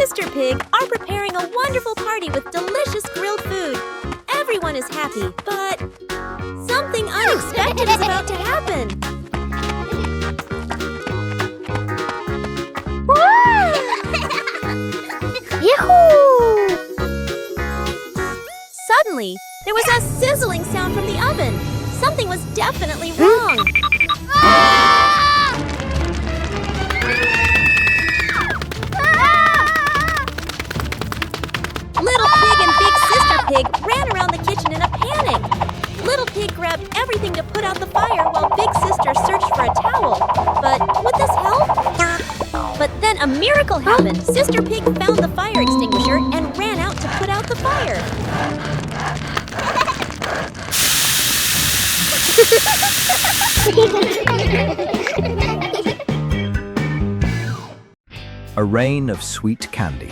Sister Pig are preparing a wonderful party with delicious grilled food. Everyone is happy, but something unexpected is about to happen. Yahoo! Suddenly, there was a sizzling sound from the oven. Something was definitely wrong. Little Pig and Big Sister Pig ran around the kitchen in a panic. Little Pig grabbed everything to put out the fire while Big Sister searched for a towel. But would this help? But then a miracle happened. Sister Pig found the fire extinguisher and ran out to put out the fire. A rain of sweet candy.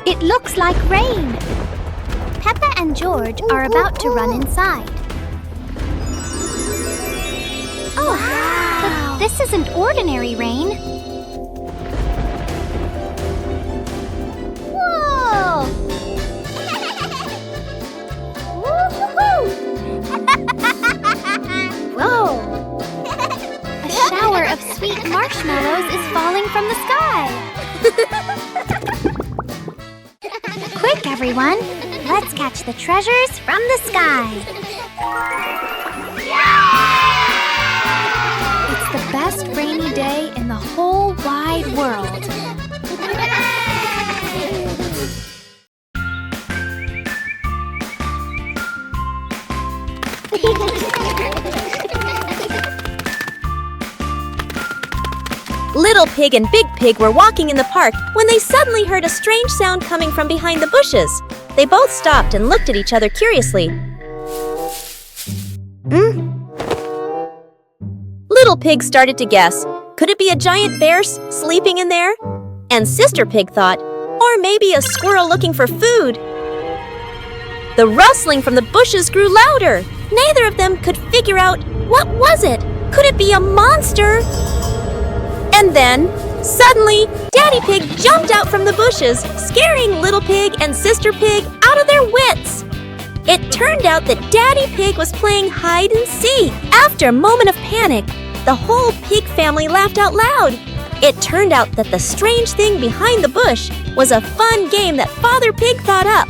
It looks like rain. Peppa and George are about to run inside. Oh, wow! But this isn't ordinary rain. Whoa! Whoa! A shower of sweet marshmallows is falling from the sky. Quick, everyone! Let's catch the treasures from the sky! It's the best rainy day in the whole wide world. Little Pig and Big Pig were walking in the park when they suddenly heard a strange sound coming from behind the bushes. They both stopped and looked at each other curiously. Little Pig started to guess. Could it be a giant bear sleeping in there? And Sister Pig thought, or maybe a squirrel looking for food. The rustling from the bushes grew louder. Neither of them could figure out, what was it? Could it be a monster? And then, suddenly, Daddy Pig jumped out from the bushes, scaring Little Pig and Sister Pig out of their wits. It turned out that Daddy Pig was playing hide and seek. After a moment of panic, the whole pig family laughed out loud. It turned out that the strange thing behind the bush was a fun game that Father Pig thought up.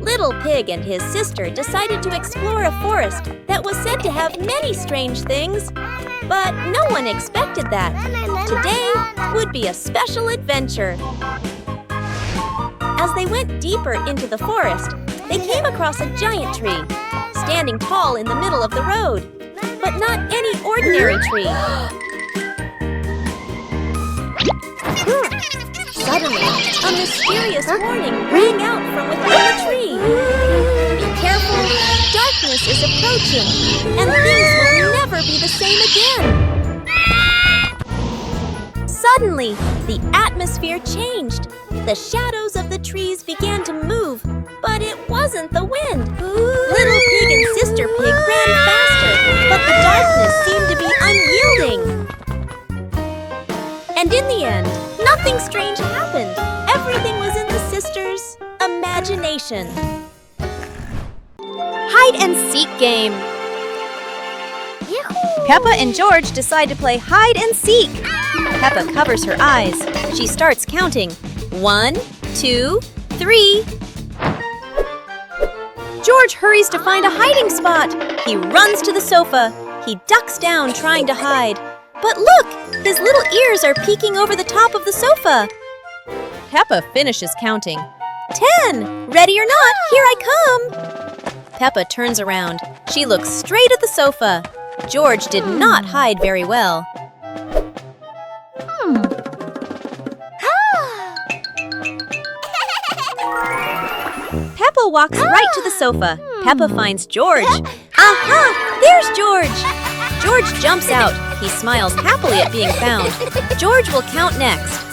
Little Pig and his sister decided to explore a forest that was said to have many strange things. But no one expected that. Today would be a special adventure. As they went deeper into the forest, they came across a giant tree, standing tall in the middle of the road. But not any ordinary tree. Suddenly, a mysterious warning rang out from within the tree. Be careful, darkness is approaching, and things will never be the same again. Suddenly, the atmosphere changed. The shadows of the trees began to move, but it wasn't the wind. Little Pig and Sister Pig ran faster, but the darkness seemed to be unyielding. And in the end, nothing strange happened. Everything was in the sisters' imagination. Hide and seek game. Yahoo! Peppa and George decide to play hide and seek. Peppa covers her eyes. She starts counting. 1, 2, 3. George hurries to find a hiding spot. He runs to the sofa. He ducks down trying to hide. But look! His little ears are peeking over the top of the sofa. Peppa finishes counting. 10! Ready or not, here I come! Peppa turns around. She looks straight at the sofa. George did not hide very well. Peppa walks right to the sofa. Peppa finds George. Aha! There's George! George jumps out. He smiles happily at being found. George will count next.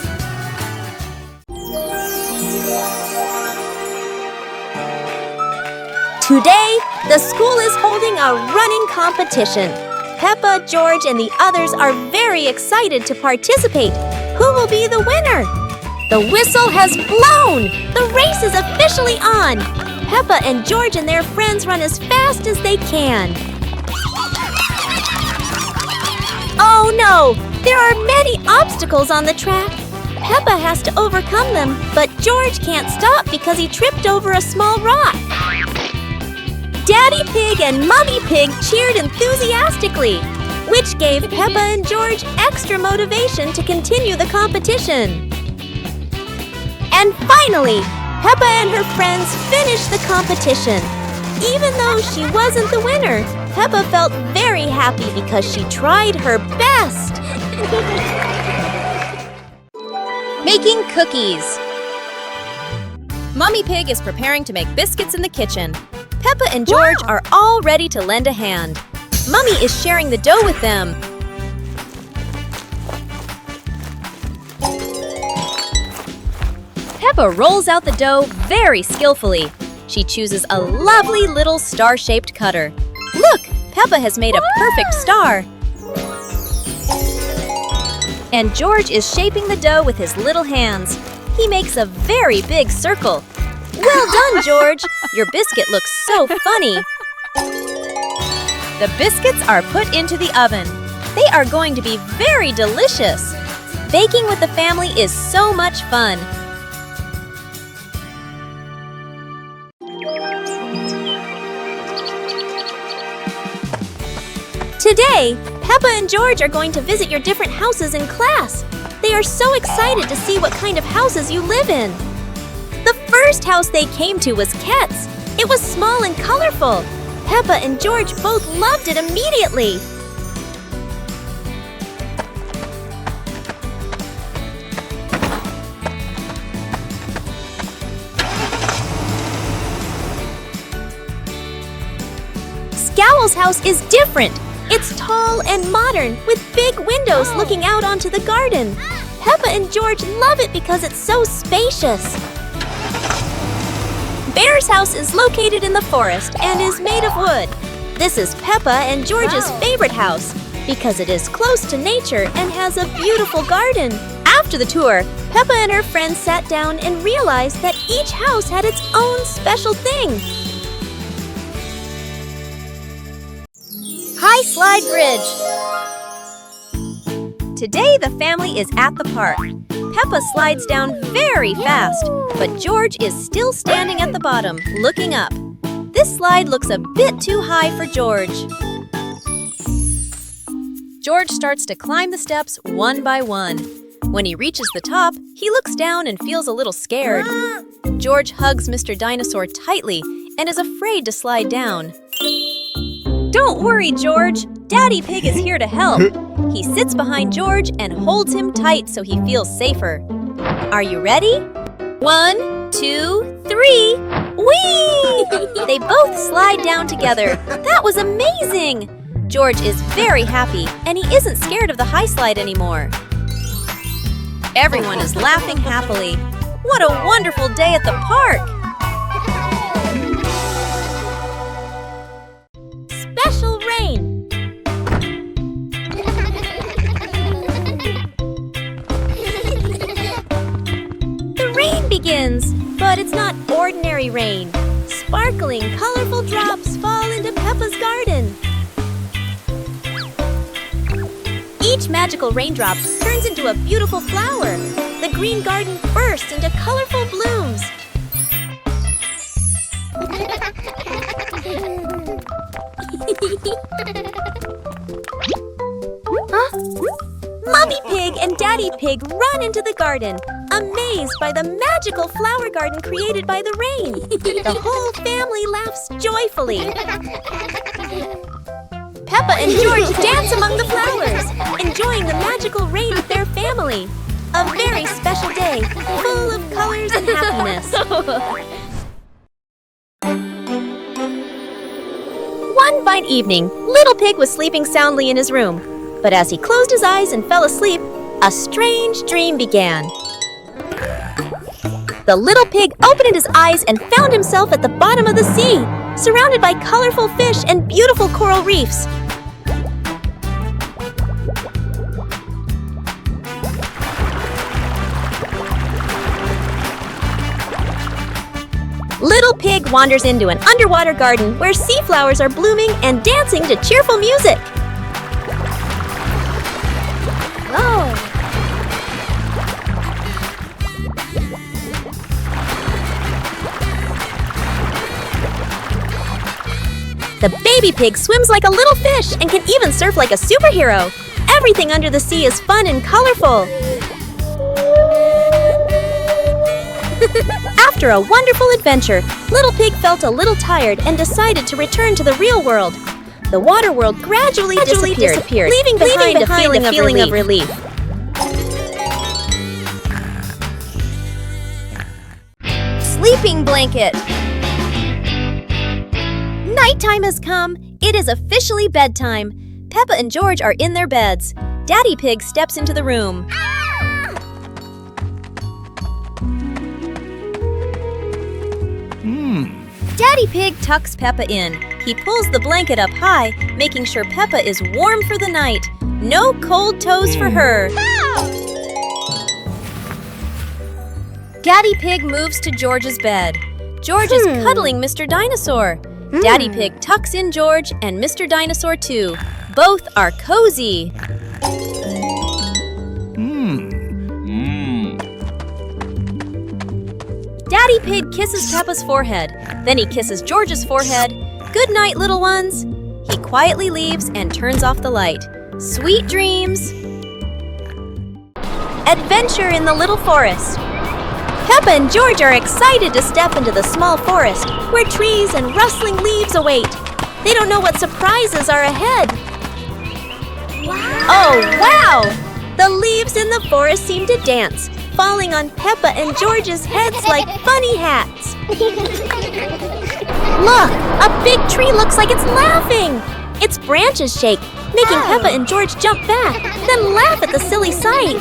Today, the school is holding a running competition. Peppa, George, and the others are very excited to participate. Who will be the winner? The whistle has blown! The race is officially on! Peppa and George and their friends run as fast as they can. Oh no! There are many obstacles on the track. Peppa has to overcome them, but George can't stop because he tripped over a small rock. Daddy Pig and Mummy Pig cheered enthusiastically, which gave Peppa and George extra motivation to continue the competition. And finally, Peppa and her friends finished the competition. Even though she wasn't the winner, Peppa felt very happy because she tried her best. Making cookies. Mummy Pig is preparing to make biscuits in the kitchen. Peppa and George are all ready to lend a hand. Mummy is sharing the dough with them. Peppa rolls out the dough very skillfully. She chooses a lovely little star-shaped cutter. Look, Peppa has made a perfect star. And George is shaping the dough with his little hands. He makes a very big circle. Well done, George! Your biscuit looks so funny. The biscuits are put into the oven. They are going to be very delicious. Baking with the family is so much fun. Today, Peppa and George are going to visit your different houses in class. They are so excited to see what kind of houses you live in. The first house they came to was Ket's. It was small and colorful. Peppa and George both loved it immediately. Scowl's house is different. It's tall and modern, with big windows looking out onto the garden. Peppa and George love it because it's so spacious. Bear's house is located in the forest and is made of wood. This is Peppa and George's favorite house because it is close to nature and has a beautiful garden. After the tour, Peppa and her friends sat down and realized that each house had its own special thing. High Slide Bridge. Today the family is at the park. Peppa slides down very fast, but George is still standing at the bottom, looking up. This slide looks a bit too high for George. George starts to climb the steps one by one. When he reaches the top, he looks down and feels a little scared. George hugs Mr. Dinosaur tightly and is afraid to slide down. Don't worry, George. Daddy Pig is here to help. He sits behind George and holds him tight so he feels safer. Are you ready? 1, 2, 3. Whee! They both slide down together. That was amazing! George is very happy and he isn't scared of the high slide anymore. Everyone is laughing happily. What a wonderful day at the park! Special rain. The rain begins, but it's not ordinary rain. Sparkling, colorful drops fall into Peppa's garden. Each magical raindrop turns into a beautiful flower. The green garden bursts into colorful blooms. Huh? Mummy Pig and Daddy Pig run into the garden, amazed by the magical flower garden created by the rain. The whole family laughs joyfully. Peppa and George dance among the flowers, enjoying the magical rain with their family. A very special day, full of colors and happiness. One fine evening, Little Pig was sleeping soundly in his room. But as he closed his eyes and fell asleep, a strange dream began. The little pig opened his eyes and found himself at the bottom of the sea. surrounded by colorful fish and beautiful coral reefs. Little Pig wanders into an underwater garden where sea flowers are blooming and dancing to cheerful music. Whoa! The baby pig swims like a little fish and can even surf like a superhero. Everything under the sea is fun and colorful. After a wonderful adventure, Little Pig felt a little tired and decided to return to the real world. The water world gradually disappeared, leaving behind a feeling of relief. Sleeping blanket. Nighttime has come. It is officially bedtime. Peppa and George are in their beds. Daddy Pig steps into the room. Daddy Pig tucks Peppa in. He pulls the blanket up high, making sure Peppa is warm for the night. No cold toes for her. Daddy Pig moves to George's bed. George is cuddling Mr. Dinosaur. Daddy Pig tucks in George and Mr. Dinosaur too. Both are cozy. Daddy Pig kisses Peppa's forehead. Then he kisses George's forehead. Good night, little ones. He quietly leaves and turns off the light. Sweet dreams. Adventure in the little forest. Peppa and George are excited to step into the small forest where trees and rustling leaves await. They don't know what surprises are ahead. Wow! Oh, wow! The leaves in the forest seem to dance, falling on Peppa and George's heads like funny hats. Look! A big tree looks like it's laughing! Its branches shake, making Peppa and George jump back, then laugh at the silly sight.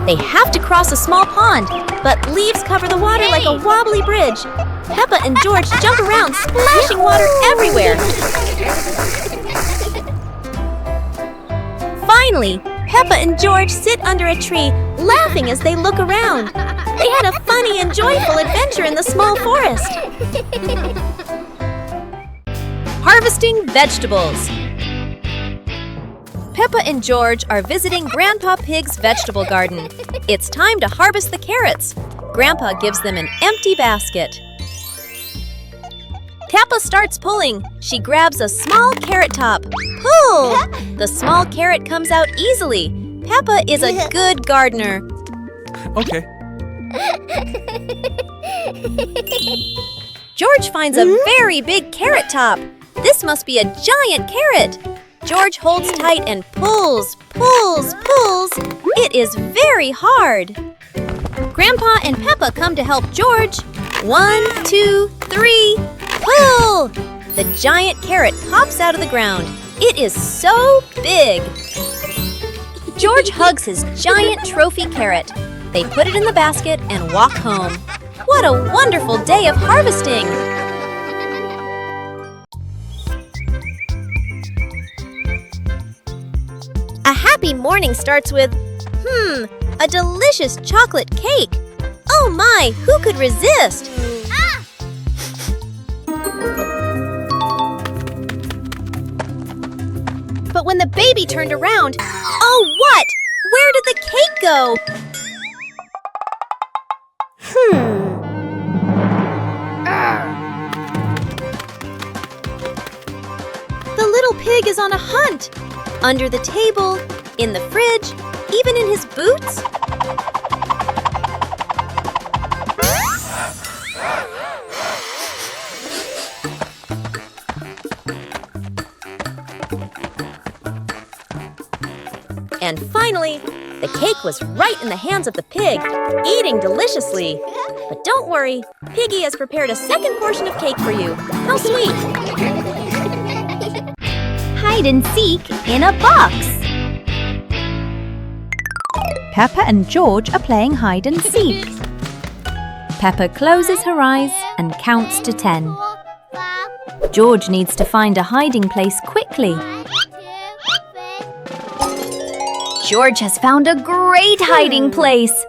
They have to cross a small pond, but leaves cover the water like a wobbly bridge. Peppa and George jump around, splashing water everywhere. Finally, Peppa and George sit under a tree, laughing as they look around. They had a funny and joyful adventure in the small forest. Harvesting vegetables. Peppa and George are visiting Grandpa Pig's vegetable garden. It's time to harvest the carrots. Grandpa gives them an empty basket. Peppa starts pulling. She grabs a small carrot top. Pull! The small carrot comes out easily. Peppa is a good gardener. Okay. George finds a very big carrot top. This must be a giant carrot. George holds tight and pulls, pulls, pulls. It is very hard. Grandpa and Peppa come to help George. 1, 2, 3, pull! The giant carrot pops out of the ground. It is so big. George hugs his giant trophy carrot. They put it in the basket and walk home. What a wonderful day of harvesting! A happy morning starts with, a delicious chocolate cake. Oh my, who could resist? But when the baby turned around, oh what? Where did the cake go? The little pig is on a hunt. Under the table, in the fridge, even in his boots. And finally, the cake was right in the hands of the pig, eating deliciously. But don't worry, Piggy has prepared a second portion of cake for you. How sweet! Hide and seek in a box. Peppa and George are playing hide and seek. Peppa closes her eyes and counts to 10. George needs to find a hiding place quickly. George has found a great hiding place.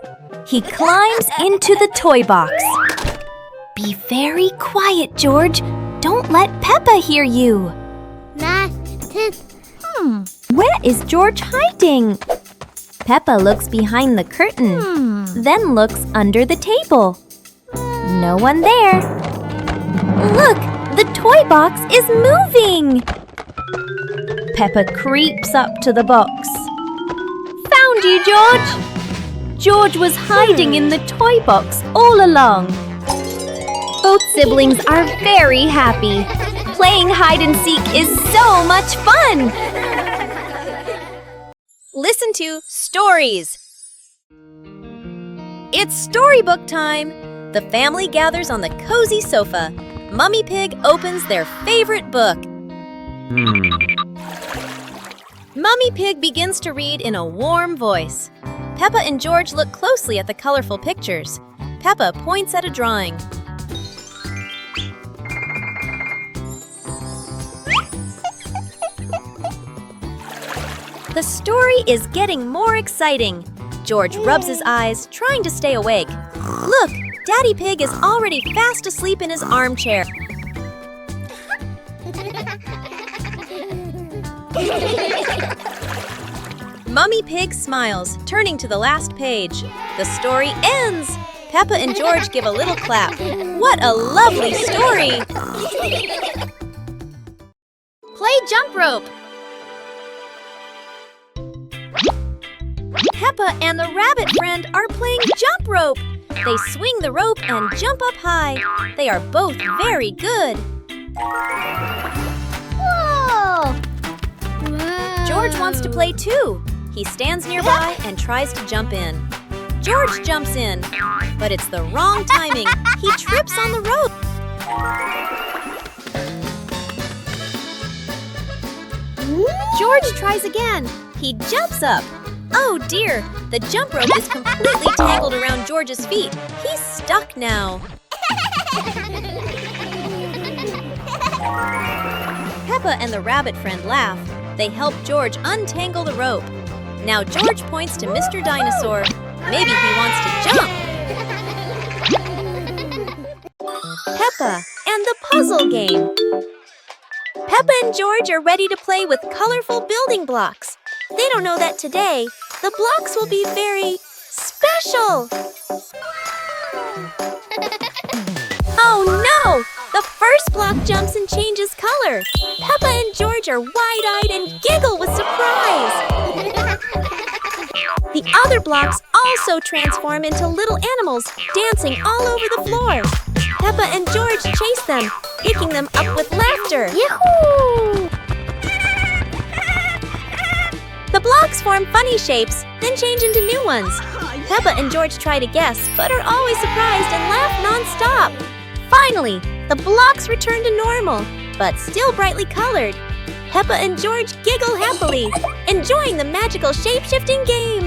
He climbs into the toy box. Be very quiet, George. Don't let Peppa hear you. Where is George hiding? Peppa looks behind the curtain, then looks under the table. No one there. Look, the toy box is moving. Peppa creeps up to the box. Found you, George! George was hiding in the toy box all along. Both siblings are very happy. Playing hide and seek is so much fun! Listen to stories. It's storybook time. The family gathers on the cozy sofa. Mummy Pig opens their favorite book. Mummy Pig begins to read in a warm voice. Peppa and George look closely at the colorful pictures. Peppa points at a drawing. The story is getting more exciting. George rubs his eyes, trying to stay awake. Look, Daddy Pig is already fast asleep in his armchair. Mummy Pig smiles, turning to the last page. The story ends. Peppa and George give a little clap. What a lovely story! Play jump rope. Peppa and the rabbit friend are playing jump rope. They swing the rope and jump up high. They are both very good. Whoa! George wants to play too. He stands nearby and tries to jump in. George jumps in, but it's the wrong timing. He trips on the rope. George tries again. He jumps up. Oh dear, the jump rope is completely tangled around George's feet. He's stuck now. Peppa and the rabbit friend laugh. They help George untangle the rope. Now George points to Mr. Dinosaur. Maybe he wants to jump. Peppa and the puzzle game. Peppa and George are ready to play with colorful building blocks. They don't know that today, the blocks will be very special. Oh no! The first block jumps and changes color. Peppa and George are wide-eyed and giggle with surprise. The other blocks also transform into little animals, dancing all over the floor. Peppa and George chase them, picking them up with laughter. Yahoo! The blocks form funny shapes, then change into new ones. Peppa and George try to guess, but are always surprised and laugh non-stop. Finally, the blocks return to normal, but still brightly colored. Peppa and George giggle happily, enjoying the magical shape-shifting game.